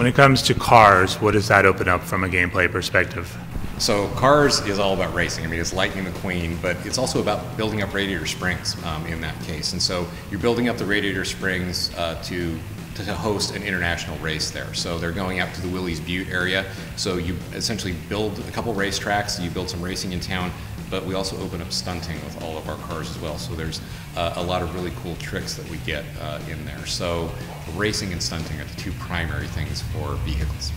When it comes to cars, what does that open up from a gameplay perspective? So Cars is all about racing. I mean, it's Lightning McQueen, but it's also about building up radiator springs in that case. And so you're building up the radiator springs to host an international race there. So they're going out to the Willys Butte area. So you essentially build a couple racetracks, you build some racing in town, but we also open up stunting with all of our cars as well. So there's a lot of really cool tricks that we get in there. So racing and stunting are the two primary things for vehicles.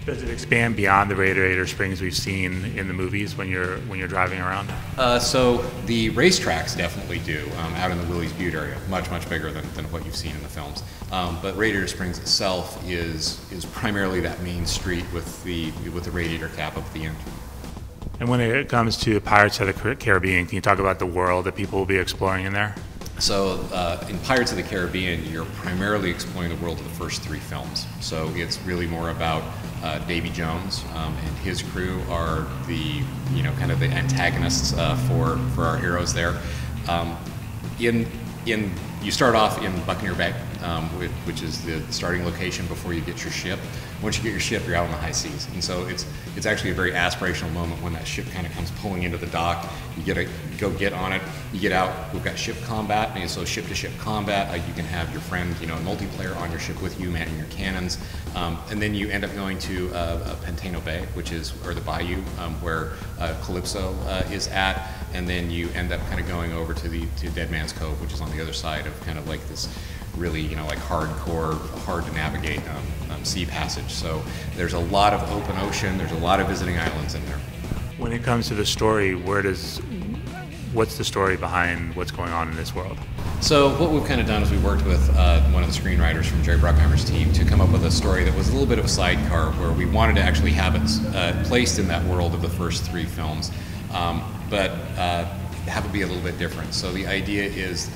Does it expand beyond the radiator springs we've seen in the movies when you're driving around? So the racetracks definitely do out in the Willys Butte area, much bigger than what you've seen in the films. But Radiator Springs itself is primarily that main street with the radiator cap up at the end. And when it comes to Pirates of the Caribbean, can you talk about the world that people will be exploring in there? So in Pirates of the Caribbean, you're primarily exploring the world of the first three films. So it's really more about Davy Jones and his crew are the kind of the antagonists for our heroes there. You start off in Buccaneer Bay, which is the starting location before you get your ship. Once you get your ship, you're out on the high seas, and so it's actually a very aspirational moment when that ship kind of comes pulling into the dock. You go get on it. You get out. We've got ship combat, and so ship-to-ship combat. You can have your friend, multiplayer on your ship with you, manning your cannons, and then you end up going to Pantano Bay, or the bayou where Calypso is at, and then you end up kind of going over to Dead Man's Cove, which is on the other side of kind of like this really, like hardcore, hard to navigate sea passage. So there's a lot of open ocean, there's a lot of visiting islands in there. When it comes to the story, what's the story behind what's going on in this world? So what we've kind of done is we worked with one of the screenwriters from Jerry Bruckheimer's team to come up with a story that was a little bit of a sidecar where we wanted to actually have it placed in that world of the first three films, but have it be a little bit different. So the idea is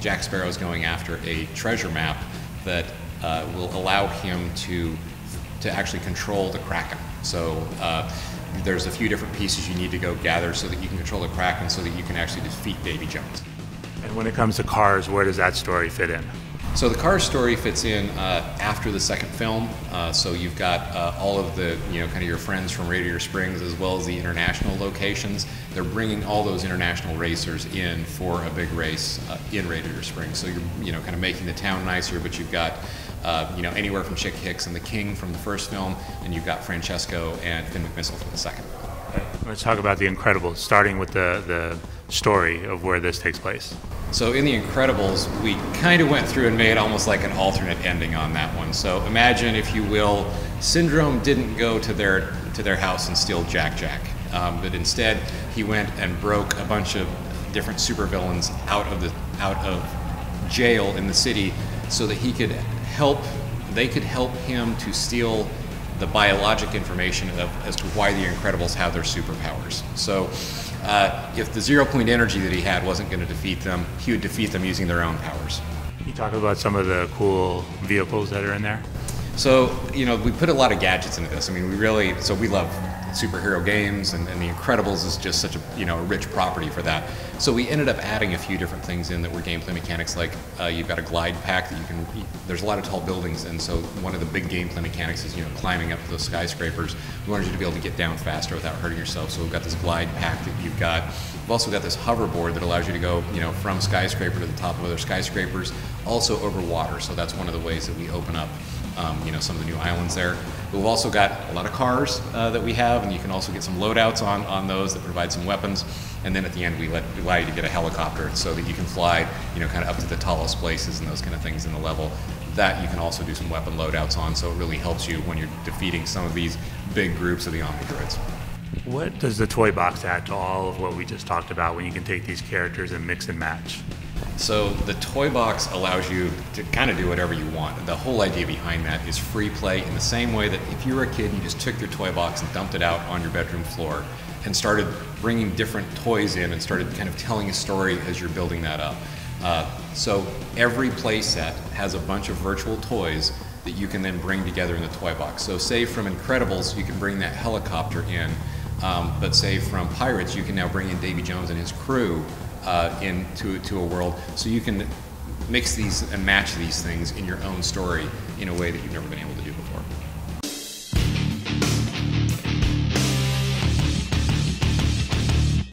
Jack Sparrow's going after a treasure map that will allow him to actually control the Kraken. So there's a few different pieces you need to go gather so that you can control the Kraken so that you can actually defeat Davy Jones. And when it comes to Cars, where does that story fit in? So the Cars story fits in after the second film. So you've got all of the, kind of your friends from Radiator Springs as well as the international locations. They're bringing all those international racers in for a big race in Radiator Springs. So you're, kind of making the town nicer, but you've got, anywhere from Chick Hicks and the King from the first film, and you've got Francesco and Finn McMissile from the second. Let's talk about The Incredibles, starting with the story of where this takes place. So in The Incredibles, we kind of went through and made almost like an alternate ending on that one. So imagine, if you will, Syndrome didn't go to their house and steal Jack, but instead he went and broke a bunch of different supervillains out of jail in the city so that they could help him to steal the biologic information as to why the Incredibles have their superpowers. So if the 0-point energy that he had wasn't going to defeat them, he would defeat them using their own powers. Can you talk about some of the cool vehicles that are in there? So, we put a lot of gadgets into this. I mean, we love superhero games, and The Incredibles is just such a rich property for that. So we ended up adding a few different things in that were gameplay mechanics, like you've got a glide pack that there's a lot of tall buildings, and so one of the big gameplay mechanics is climbing up those skyscrapers. We wanted you to be able to get down faster without hurting yourself, so we've got this glide pack that you've got. We've also got this hoverboard that allows you to go from skyscraper to the top of other skyscrapers, also over water, so that's one of the ways that we open up some of the new islands there. But we've also got a lot of cars that we have, and you can also get some loadouts on those that provide some weapons. And then at the end, we allow you to get a helicopter so that you can fly, kind of up to the tallest places and those kind of things in the level. That you can also do some weapon loadouts on, so it really helps you when you're defeating some of these big groups of the Omnidroids. What does the toy box add to all of what we just talked about when you can take these characters and mix and match? So the toy box allows you to kind of do whatever you want. The whole idea behind that is free play, in the same way that if you were a kid, you just took your toy box and dumped it out on your bedroom floor and started bringing different toys in and started kind of telling a story as you're building that up. So every play set has a bunch of virtual toys that you can then bring together in the toy box. So say from Incredibles, you can bring that helicopter in, but say from Pirates, you can now bring in Davy Jones and his crew into a world, so you can mix these and match these things in your own story in a way that you've never been able to do before.